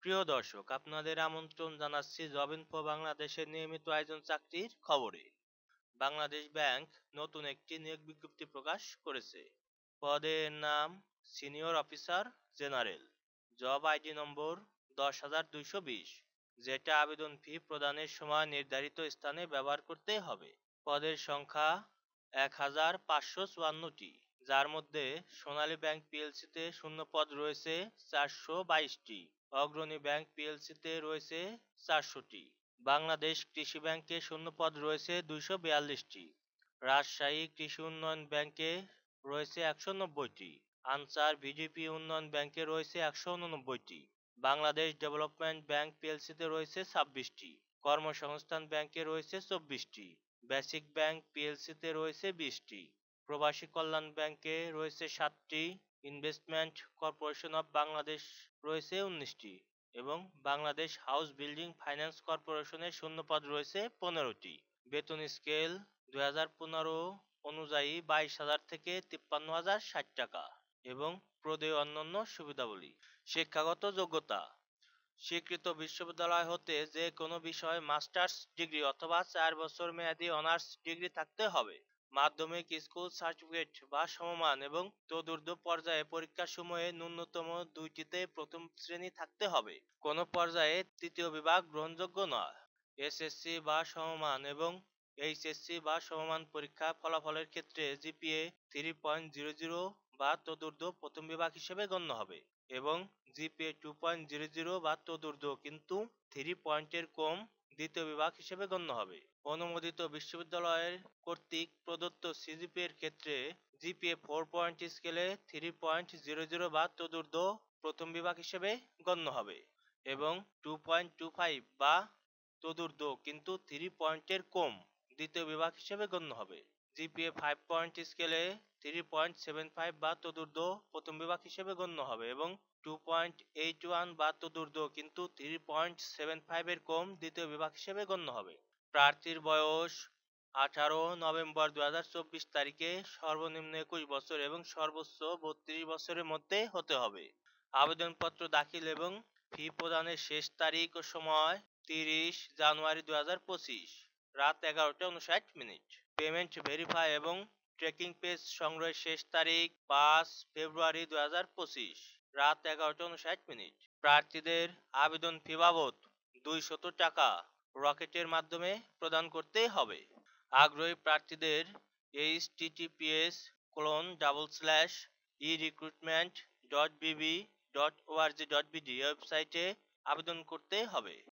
প্রিয় দর্শক, আপনাদের আমন্ত্রণ জানাচ্ছি জব ইনফো বাংলাদেশের নিয়মিত আয়োজন চাকরির খবরে। বাংলাদেশ ব্যাংক নতুন একটি নিয়োগ বিজ্ঞপ্তি প্রকাশ করেছে। পদের নাম senior officer general. Job ID number 10,220, যেটা আবেদন ফি প্রদানের সময় নির্ধারিত স্থানে ব্যবহার করতে হবে। পদের সংখ্যা 1,554টি, যার মধ্যে সোনালী ব্যাংক পিএলসিতে শূন্য পদ রয়েছে 422টি, অগ্রণী ব্যাংক পিএলসিতে রয়েছে 400টি, বাংলাদেশ কৃষি ব্যাংকে শূন্য পদ রয়েছে 242টি, রাজশাহী কৃষি উন্নয়ন ব্যাংকে রয়েছে 190টি, আনসার ভিডিপি উন্নয়ন ব্যাংকে রয়েছে 189টি, বাংলাদেশ ডেভেলপমেন্ট ব্যাংক পিএলসিতে রয়েছে 26টি, কর্মসংস্থান ব্যাংকে রয়েছে 24টি, বেসিক ব্যাংক পিএলসিতে রয়েছে 20টি, প্রবাসী কল্যাণ ব্যাংকে রয়েছে 7টি, ইনভেস্টমেন্ট কর্পোরেশন অব বাংলাদেশ রয়েছে 19টি এবং বাংলাদেশ হাউস বিল্ডিং ফাইন্যান্স কর্পোরেশনের শূন্যপদ রয়েছে 15টি। বেতন স্কেল 2015 অনুযায়ী 22,000 থেকে 53,060 টাকা এবং প্রদেয় অন্যান্য সুবিধাবলী। শিক্ষাগত যোগ্যতা: স্বীকৃত বিশ্ববিদ্যালয় হতে যে কোনো বিষয়ে মাস্টার্স ডিগ্রি অথবা 4 বছর মেয়াদী অনার্স ডিগ্রি থাকতে হবে। মাধ্যমিক স্কুল সার্টিফিকেট বা সমমান এবং তদূর্ধ্ব পর্যায়ে পরীক্ষাসমূহে ন্যূনতম 2টিতে প্রথম শ্রেণী থাকতে হবে। কোনো পর্যায়ে তৃতীয় বিভাগ গ্রহণযোগ্য নয়। এসএসসি বা সমমান এবং এইচএসসি বা সমমান পরীক্ষা ফলাফলের ক্ষেত্রে জিপিএ 3.00 বা তদূর্ধ্ব প্রথম বিভাগ হিসেবে গণ্য হবে এবং জিপিএ 2.00 বা তদূর্ধ্ব কিন্তু 3 পয়েন্টের কম দ্বিতীয় বিভাগ হিসেবে গণ্য হবে। অনুমোদিত বিশ্ববিদ্যালয়ের কর্তৃক প্রদত্ত সিজিপিএ এর ক্ষেত্রে জিপিএ 4 পয়েন্ট স্কেলে 3.00 বা তদূর্ধ্ব প্রথম বিভাগ হিসেবে গণ্য হবে এবং 2.25 বা তদূর্ধ্ব কিন্তু 3 পয়েন্টের কম দ্বিতীয় বিভাগ হিসেবে গণ্য হবে। জিপিএ 5 পয়েন্ট স্কেলে 3.75 বা তদূর্ধ্ব প্রথম বিভাগ হিসেবে গণ্য হবে এবং 2.81 বা তদূর্ধ্ব কিন্তু 3.75 এর কম দ্বিতীয় বিভাগ হিসেবে গণ্য হবে। প্রার্থীর বয়স 18 নভেম্বর 2024 তারিখে সর্বনিম্ন 21 বছর এবং সর্বোচ্চ 32 বছরের মধ্যে হতে হবে। আবেদনপত্র দাখিল এবং ফি প্রদানের শেষ তারিখ ও সময় 30 জানুয়ারি 2025 রাত 11:59। পেমেন্ট ভেরিফাই এবং ট্র্যাকিং পেজ সংগ্রহের শেষ তারিখ 5 ফেব্রুয়ারি 2025 রাত 11:59। প্রার্থীদের আবেদন ফি বাবদ 200 টাকা রকেটের মাধ্যমে প্রদান করতে হবে। আগ্রহী প্রার্থীদের https://erecruitment.bb.org.bd ওয়েবসাইটে আবেদন করতে হবে।